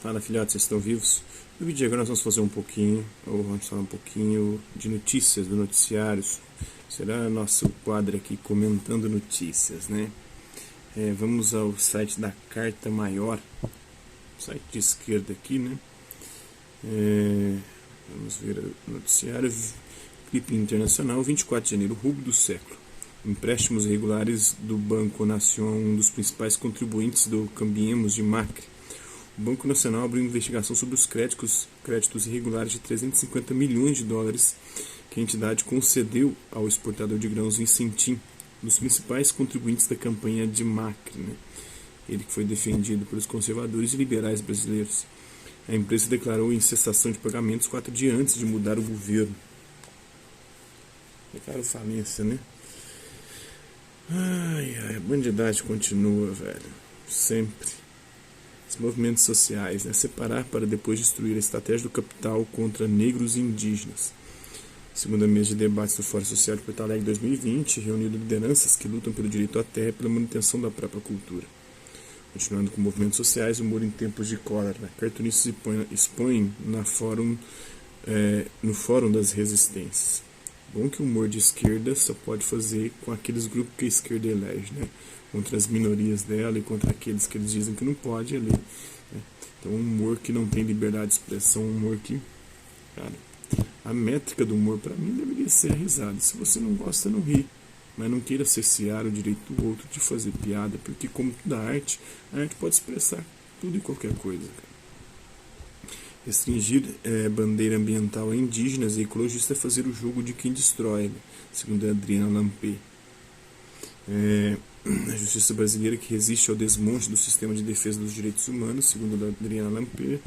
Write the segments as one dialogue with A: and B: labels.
A: Fala filhotes, vocês estão vivos? No vídeo de agora nós vamos fazer vamos falar um pouquinho de notícias, do noticiários. Será nosso quadro aqui comentando notícias, né? Vamos ao site da Carta Maior, site de esquerda aqui, né? Vamos ver o noticiário. Clipe internacional, 24 de janeiro, roubo do século. Empréstimos irregulares do Banco Nacional, um dos principais contribuintes do Cambiemos de Macri. O Banco Nacional abriu investigação sobre os créditos irregulares de 350 milhões de dólares que a entidade concedeu ao exportador de grãos Vicentim, um dos principais contribuintes da campanha de Macri, né? Ele que foi defendido pelos conservadores e liberais brasileiros. A empresa declarou em cessação de pagamentos 4 dias antes de mudar o governo. Declarou falência, né? A bandidagem continua, velho. Sempre. Os movimentos sociais, né? Separar para depois destruir a estratégia do capital contra negros e indígenas. Segunda mesa de debates do Fórum Social de Porto Alegre 2020, reunindo lideranças que lutam pelo direito à terra e pela manutenção da própria cultura. Continuando com movimentos sociais, humor em tempos de cólera. Cartunistas expõem no Fórum das Resistências. Bom que o humor de esquerda só pode fazer com aqueles grupos que a esquerda elege, né? Contra as minorias dela e contra aqueles que eles dizem que não pode ali, né? Então um humor que não tem liberdade de expressão, um humor que, cara, a métrica do humor para mim deveria ser a risada. Se você não gosta, não ri, mas não queira cercear o direito do outro de fazer piada, porque como toda arte, a arte pode expressar tudo e qualquer coisa, cara. Restringir bandeira ambiental a indígenas e ecologistas é fazer o jogo de quem destrói, né? Segundo a Adriana Lampé. A justiça brasileira que resiste ao desmonte do sistema de defesa dos direitos humanos, segundo a Adriana Lampé.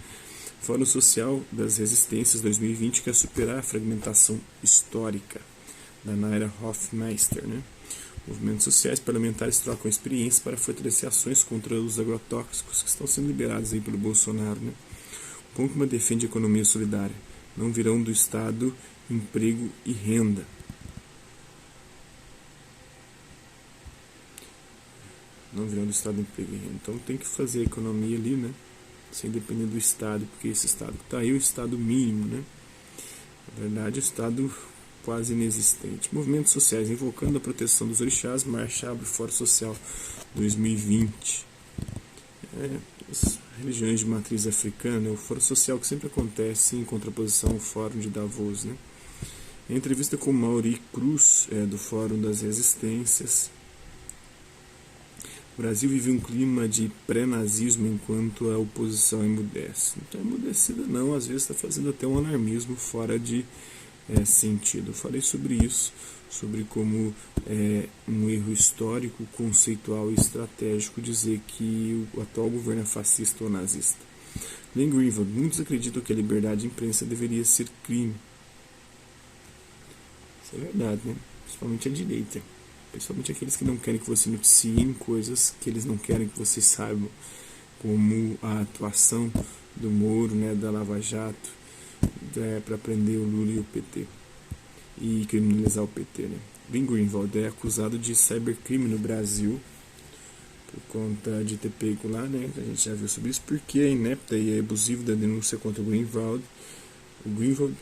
A: Fórum Social das Resistências 2020 quer superar a fragmentação histórica, da Naira Hofmeister, né? Movimentos sociais parlamentares trocam experiências para fortalecer ações contra os agrotóxicos que estão sendo liberados aí pelo Bolsonaro, né? Concuma defende a economia solidária. Não virão do Estado emprego e renda. Não virão do Estado emprego e renda. Então tem que fazer a economia ali, né? Sem depender do Estado, porque esse Estado que está aí é o Estado mínimo, né? Na verdade, o Estado quase inexistente. Movimentos sociais invocando a proteção dos orixás. Marcha abre Fórum Social 2020. As religiões de matriz africana, o Fórum Social que sempre acontece em contraposição ao Fórum de Davos, né? Em entrevista com Mauri Cruz, do Fórum das Resistências, o Brasil vive um clima de pré-nazismo enquanto a oposição emudece. Não está emudecida não, às vezes está fazendo até um alarmismo fora de sentido. Eu falei sobre isso, sobre como um erro histórico, conceitual e estratégico dizer que o atual governo é fascista ou nazista. Glenn Greenwald, muitos acreditam que a liberdade de imprensa deveria ser crime. Isso é verdade, né? Principalmente a direita. Principalmente aqueles que não querem que você noticiem coisas que eles não querem que você saiba, como a atuação do Moro, né, da Lava Jato, para prender o Lula e o PT e criminalizar o PT, né? Glenn Greenwald é acusado de cybercrime no Brasil por conta de ter pego lá, né? A gente já viu sobre isso, porque é inepta e é abusiva da denúncia contra o Greenwald. O Greenwald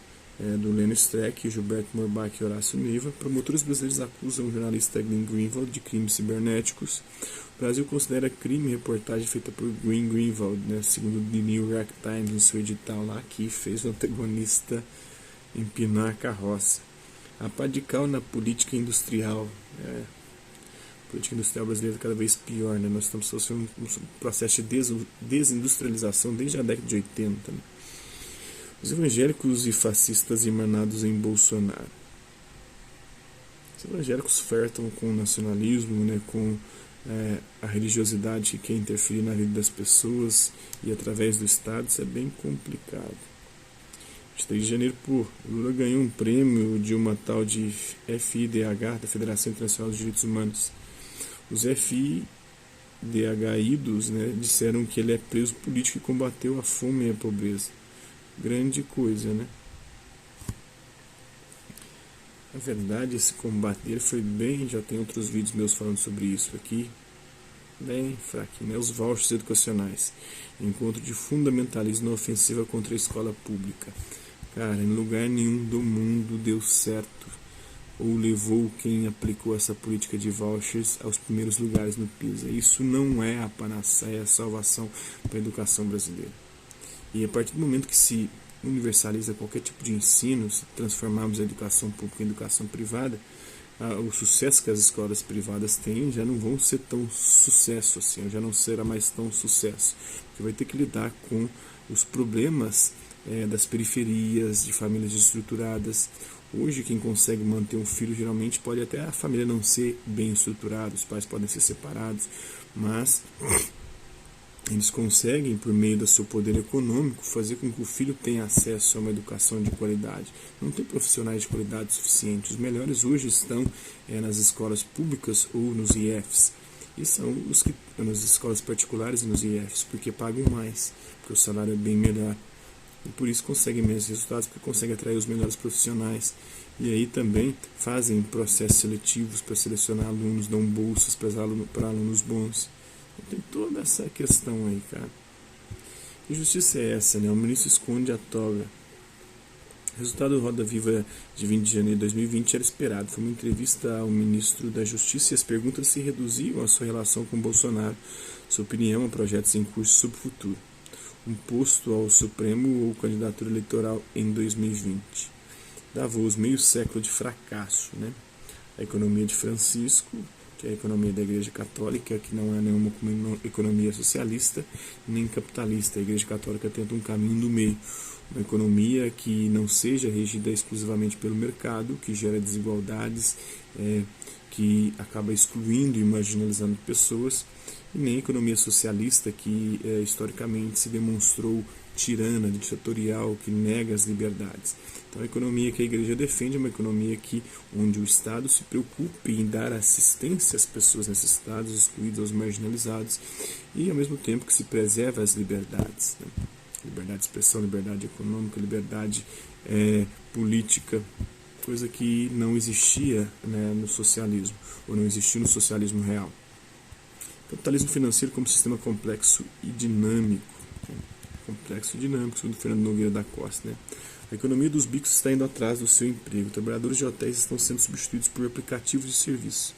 A: do Leno Streck, Gilberto Morbach e Horácio Neiva. Promotores brasileiros acusam o jornalista Glenn Greenwald de crimes cibernéticos. O Brasil considera crime reportagem feita por Glenn Greenwald, né, segundo o The New York Times, no seu edital lá, que fez o antagonista empinar a carroça. A pá de cal na política industrial. A política industrial brasileira é cada vez pior, né? Nós estamos sofrendo um processo de desindustrialização desde a década de 80, né? Os evangélicos e fascistas emanados em Bolsonaro. Os evangélicos flertam com o nacionalismo, né, com a religiosidade que quer interferir na vida das pessoas e através do Estado. Isso é bem complicado. 23 de janeiro, Lula ganhou um prêmio de uma tal de FIDH, da Federação Internacional dos Direitos Humanos. Os FIDHidos, né, disseram que ele é preso político e combateu a fome e a pobreza. Grande coisa, né? Na verdade, esse combate dele foi bem... Já tem outros vídeos meus falando sobre isso aqui. bem fraquinho, né? Os vouchers educacionais. Encontro de fundamentalismo na ofensiva contra a escola pública. Cara, em lugar nenhum do mundo deu certo ou levou quem aplicou essa política de vouchers aos primeiros lugares no PISA. Isso não é a panaceia, é a salvação para a educação brasileira. E a partir do momento que se universaliza qualquer tipo de ensino, se transformarmos a educação pública em educação privada, o sucesso que as escolas privadas têm já não vão ser tão sucesso assim, já não será mais tão sucesso, porque vai ter que lidar com os problemas das periferias, de famílias desestruturadas. Hoje quem consegue manter um filho geralmente pode até a família não ser bem estruturada, os pais podem ser separados, mas eles conseguem, por meio do seu poder econômico, fazer com que o filho tenha acesso a uma educação de qualidade. Não tem profissionais de qualidade suficiente. Os melhores hoje estão nas escolas públicas ou nos IFs. E são os que nas escolas particulares e nos IFs, porque pagam mais, porque o salário é bem melhor. E por isso conseguem melhores resultados, porque conseguem atrair os melhores profissionais. E aí também fazem processos seletivos para selecionar alunos, dão bolsas para alunos bons. Tem toda essa questão aí, cara. Que justiça é essa, né? O ministro esconde a toga. O resultado do Roda Viva de 20 de janeiro de 2020 era esperado. Foi uma entrevista ao ministro da Justiça e as perguntas se reduziam à sua relação com Bolsonaro, sua opinião a projetos em curso sobre o futuro. Um posto ao Supremo ou candidatura eleitoral em 2020. Davos, meio século de fracasso, né? A economia de Francisco, que é a economia da Igreja Católica, que não é nenhuma economia socialista nem capitalista. A Igreja Católica tenta um caminho do meio, uma economia que não seja regida exclusivamente pelo mercado, que gera desigualdades, que acaba excluindo e marginalizando pessoas, e nem a economia socialista, que historicamente se demonstrou tirana, ditatorial, que nega as liberdades. Então a economia que a igreja defende é uma economia onde o Estado se preocupe em dar assistência às pessoas necessitadas, excluídas, aos marginalizados, e ao mesmo tempo que se preserva as liberdades, né? Liberdade de expressão, liberdade econômica, liberdade política, coisa que não existia, né, no socialismo, ou não existiu no socialismo real. Capitalismo financeiro como sistema complexo e dinâmico. Complexo e dinâmico, segundo Fernando Nogueira da Costa, né? A economia dos bicos está indo atrás do seu emprego. Trabalhadores de hotéis estão sendo substituídos por aplicativos de serviço,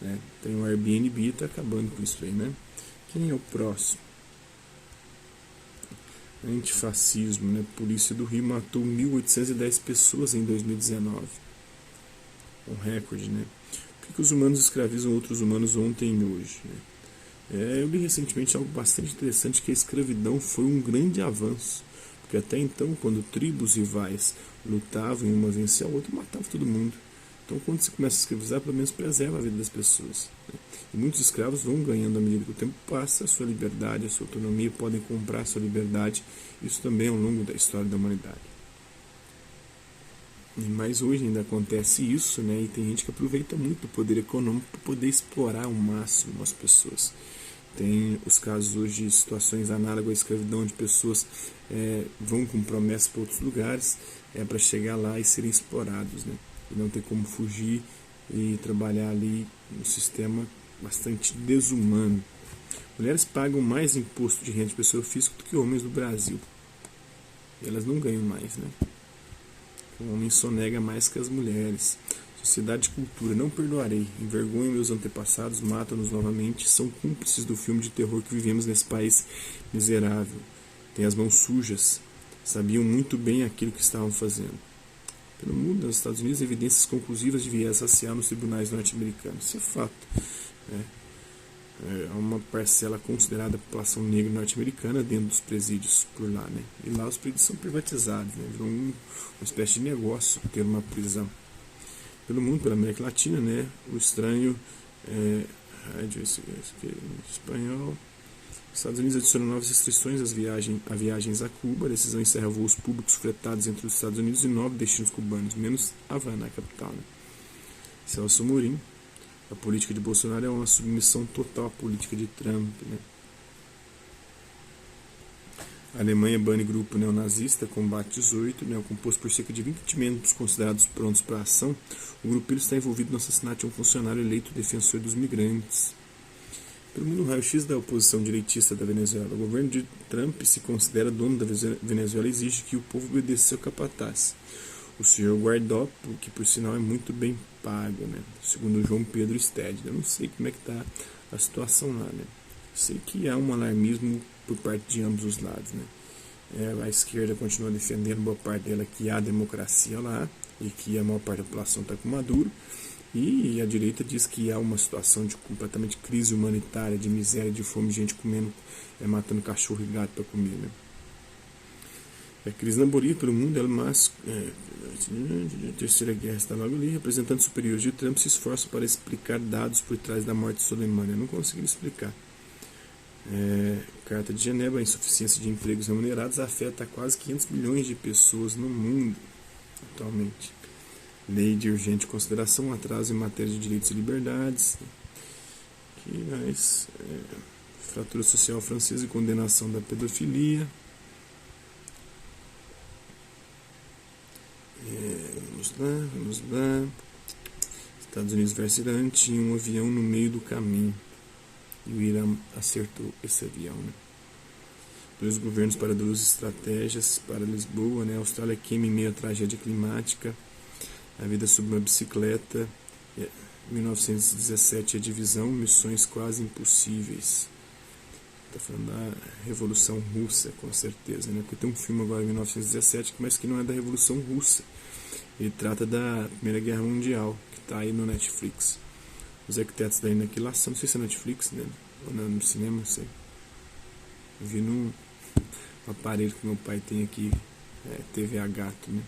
A: né? Tem o Airbnb e está acabando com isso aí, né? Quem é o próximo? Antifascismo, né? Polícia do Rio matou 1.810 pessoas em 2019. Um recorde, né? Por que os humanos escravizam outros humanos ontem e hoje, né? Eu li recentemente algo bastante interessante, que a escravidão foi um grande avanço, porque até então, quando tribos rivais lutavam e uma vencia a outra, matava todo mundo. Então, quando você começa a escravizar, pelo menos preserva a vida das pessoas, né? E muitos escravos vão ganhando à medida que o tempo passa, a sua liberdade, a sua autonomia, podem comprar a sua liberdade. Isso também é ao longo da história da humanidade. Mas hoje ainda acontece isso, né? E tem gente que aproveita muito o poder econômico para poder explorar ao máximo as pessoas. Tem os casos hoje de situações análogas à escravidão, de pessoas vão com promessas para outros lugares para chegar lá e serem explorados, né? E não ter como fugir e trabalhar ali num sistema bastante desumano. Mulheres pagam mais imposto de renda de pessoa física do que homens no Brasil. E elas não ganham mais, né? O homem sonega mais que as mulheres. Sociedade e cultura, não perdoarei. Envergonho meus antepassados, matam-nos novamente. São cúmplices do filme de terror que vivemos nesse país miserável. Têm as mãos sujas. Sabiam muito bem aquilo que estavam fazendo. Pelo mundo, nos Estados Unidos, evidências conclusivas de viés racial nos tribunais norte-americanos. Isso é fato, né? Há uma parcela considerada da população negra norte-americana dentro dos presídios por lá, né? E lá os presídios são privatizados, né? Virou uma espécie de negócio ter uma prisão. Pelo mundo, pela América Latina, né? O estranho espanhol. Os Estados Unidos adicionam novas restrições a viagens a Cuba. A decisão encerra voos públicos fretados entre os Estados Unidos e 9 destinos cubanos, menos Havana, a capital, né? Celso Amorim. A política de Bolsonaro é uma submissão total à política de Trump, né? A Alemanha bane grupo neonazista, Combate 18, né, composto por cerca de 20 membros considerados prontos para a ação. O grupelho está envolvido no assassinato de um funcionário eleito defensor dos migrantes. Todo mundo um raio-x da oposição direitista da Venezuela. O governo de Trump se considera dono da Venezuela e exige que o povo obedeça seu capataz, o senhor Guaidó, que por sinal é muito bem pago, né? Segundo João Pedro Stede. Eu não sei como é que está a situação lá, né? Sei que há um alarmismo por parte de ambos os lados, né? A esquerda continua defendendo, boa parte dela, que há democracia lá e que a maior parte da população está com Maduro. E a direita diz que há uma situação de completamente crise humanitária, de miséria, de fome, gente comendo, matando cachorro e gato para comer, né? A crise na Bolívia pelo mundo, mas a terceira guerra está logo ali. Representantes superiores de Trump se esforçam para explicar dados por trás da morte de Soleimani. Eu não consegui explicar. Carta de Genebra, a insuficiência de empregos remunerados afeta quase 500 milhões de pessoas no mundo atualmente. Lei de urgente consideração, atraso em matéria de direitos e liberdades. Que mais? Fratura social francesa e condenação da pedofilia. Vamos lá. Estados Unidos versus Irã, tinha um avião no meio do caminho. E o Irã acertou esse avião, né? 2 governos para 2 estratégias para Lisboa, né? A Austrália queima em meio à tragédia climática. A vida sob uma bicicleta, 1917 a divisão, missões quase impossíveis. Está falando da Revolução Russa, com certeza, né? Porque tem um filme agora em 1917, mas que não é da Revolução Russa. Ele trata da Primeira Guerra Mundial, que está aí no Netflix. Os arquitetos da Aniquilação, não sei se é Netflix, né? Ou no cinema, não sei. Eu vi num aparelho que meu pai tem aqui, TV a gato, né?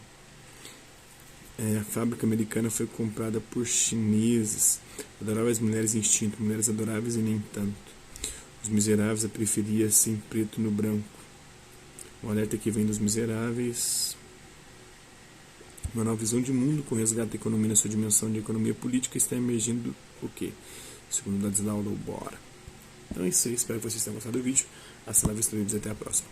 A: A fábrica americana foi comprada por chineses. Adoráveis mulheres instinto, mulheres adoráveis e nem tanto. Os miseráveis a preferia sem preto no branco. O alerta que vem dos miseráveis. Uma nova visão de mundo com resgate da economia na sua dimensão de economia política está emergindo o quê? Segundo Ladislau Bora. Então é isso aí, espero que vocês tenham gostado do vídeo. Hasta la vista, até a próxima.